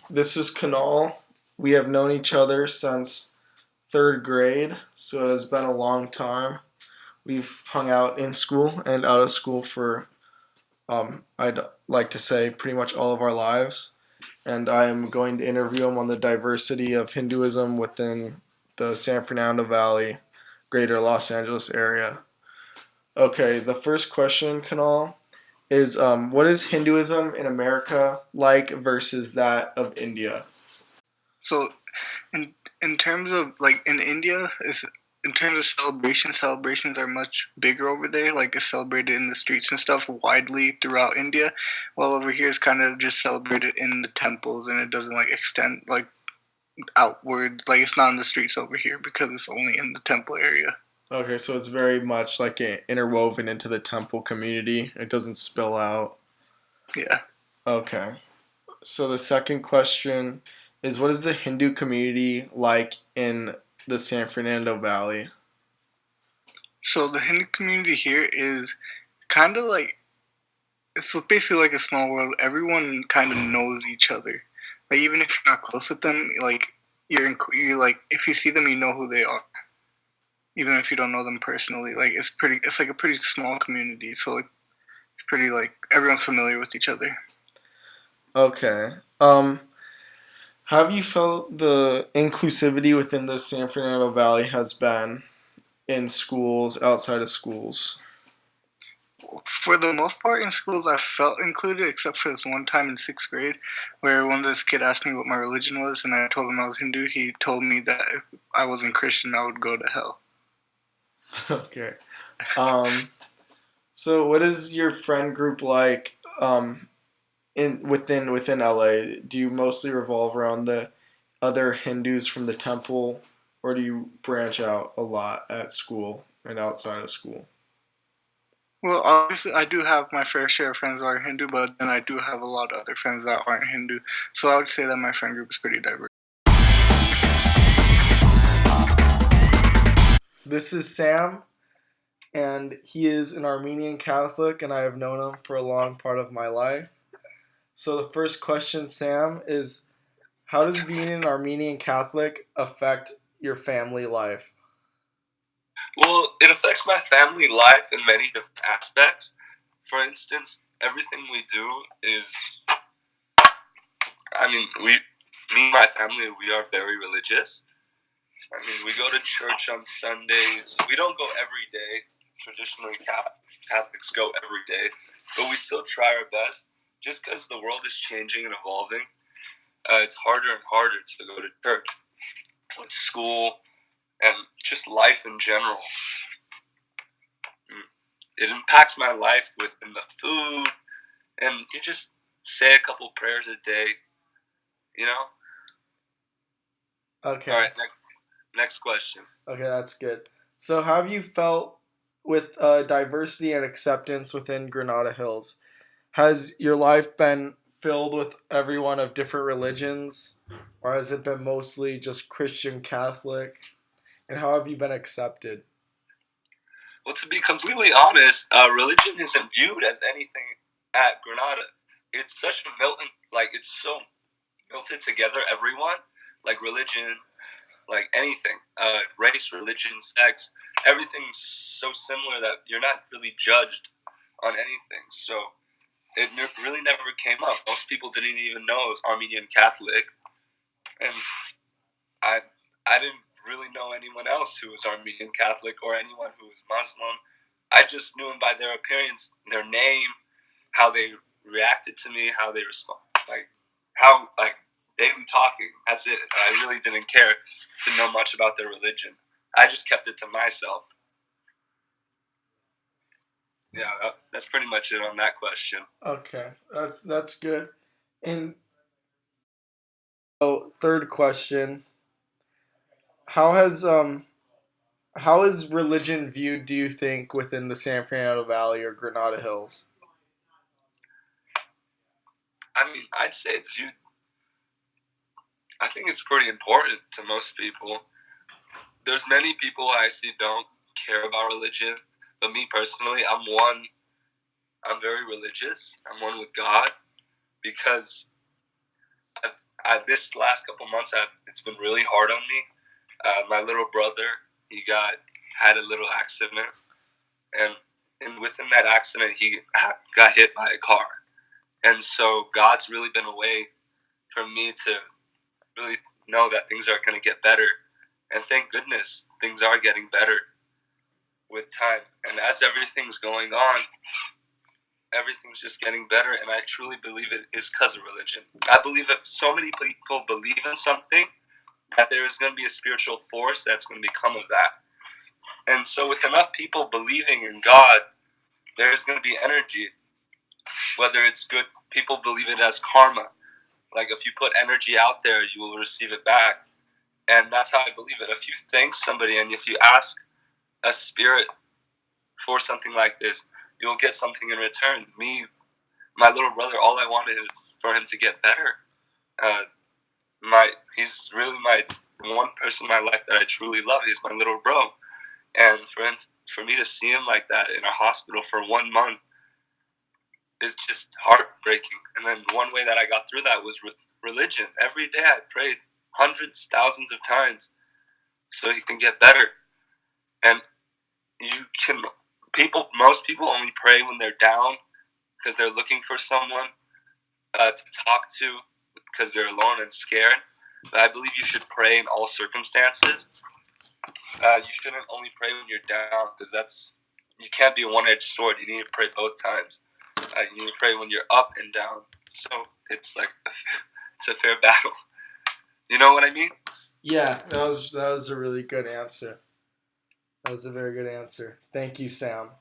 This is Kanal. We have known each other since third grade, so it has been a long time. We've hung out in school and out of school for, I'd like to say, pretty much all of our lives. And I am going to interview him on the diversity of Hinduism within the San Fernando Valley, greater Los Angeles area. Okay, the first question, Kanal, is what is Hinduism in America like versus that of India? So in in terms of like in India, is in terms of celebrations are much bigger over there. Like it's celebrated in the streets and stuff widely throughout India, while over here it's kind of just celebrated in the temples and it doesn't like extend like outward. Like it's not in the streets over here because it's only in the temple area. Okay, so it's very much like interwoven into the temple community. It doesn't spill out. Yeah. Okay. So the second question is what is the Hindu community like in the San Fernando Valley? So the Hindu community here is kind of like it's basically like a small world. Everyone kind of knows each other. Like even if you're not close with them, like you're like if you see them, you know who they are, even if you don't know them personally. Like it's pretty. It's like a pretty small community, so like, it's pretty like everyone's familiar with each other. Okay. How have you felt the inclusivity within the San Fernando Valley has been in schools, outside of schools? For the most part, in schools, I felt included, except for this one time in sixth grade, where when this kid asked me what my religion was, and I told him I was Hindu. He told me that if I wasn't Christian, I would go to hell. Okay. Um, so what is your friend group like in within LA? Do you mostly revolve around the other Hindus from the temple, or do you branch out a lot at school and outside of school? Well, obviously, I do have my fair share of friends that are Hindu, but then I do have a lot of other friends that aren't Hindu. So I would say that my friend group is pretty diverse. This is Sam, and he is an Armenian Catholic, and I have known him for a long part of my life. So the first question, Sam, is how does being an Armenian Catholic affect your family life? Well, it affects my family life in many different aspects. For instance, everything we do is, me and my family, we are very religious. We go to church on Sundays. We don't go every day. Traditionally, Catholics go every day, but we still try our best. Just because the world is changing and evolving, it's harder and harder to go to church, with school, and just life in general. Mm. It impacts my life within the food, and you just say a couple prayers a day, you know? All Okay, right, next question. okay, that's good. So, how have you felt with diversity and acceptance within Granada Hills? Has your life been filled with everyone of different religions, or has it been mostly just Christian Catholic? And how have you been accepted? Well, to be completely honest, religion isn't viewed as anything at Granada. It's such a it's so melted together, everyone, like religion, like anything, race, religion, sex, everything's so similar that you're not really judged on anything. So it really never came up. Most people didn't even know it was Armenian Catholic, and I I didn't really know anyone else who was Armenian Catholic or anyone who was Muslim. I just knew them by their appearance, their name, how they reacted to me, how they respond, how daily talking. That's it. I really didn't care to know much about their religion. I just kept it to myself. Yeah, that's pretty much it on that question. Okay, that's good. And so, third question: How has how is religion viewed? Do you think within the San Fernando Valley or Granada Hills? I'd say it's viewed. I think it's pretty important to most people. There's many people I see don't care about religion, but me personally, I'm one. I'm very religious. I'm one with God because This last couple months, it's been really hard on me. My little brother, he had a little accident, and within that accident, he got hit by a car. And so God's really been a way for me to really know that things are going to get better. And thank goodness things are getting better with time. And as everything's going on, everything's just getting better. And I truly believe it is because of religion. I believe if so many people believe in something, that there is going to be a spiritual force that's going to become of that. And so with enough people believing in God, there's going to be energy. Whether it's good, people believe it as karma. Like if you put energy out there, you will receive it back. And that's how I believe it. If you thank somebody and if you ask a spirit for something like this, you'll get something in return. My little brother, all I wanted is for him to get better. He's really my one person in my life that I truly love. He's my little bro. And for me to see him like that in a hospital for 1 month, is just heartbreaking. And then one way that I got through that was religion. Every day I prayed hundreds, thousands of times so he can get better. And most people only pray when they're down because they're looking for someone to talk to because they're alone and scared. But I believe you should pray in all circumstances. You shouldn't only pray when you're down because you can't be a one-edged sword. You need to pray both times. You need to pray when you're up and down. So it's like it's a fair battle. You know what I mean? Yeah, that was a really good answer. That was a very good answer. Thank you, Sam.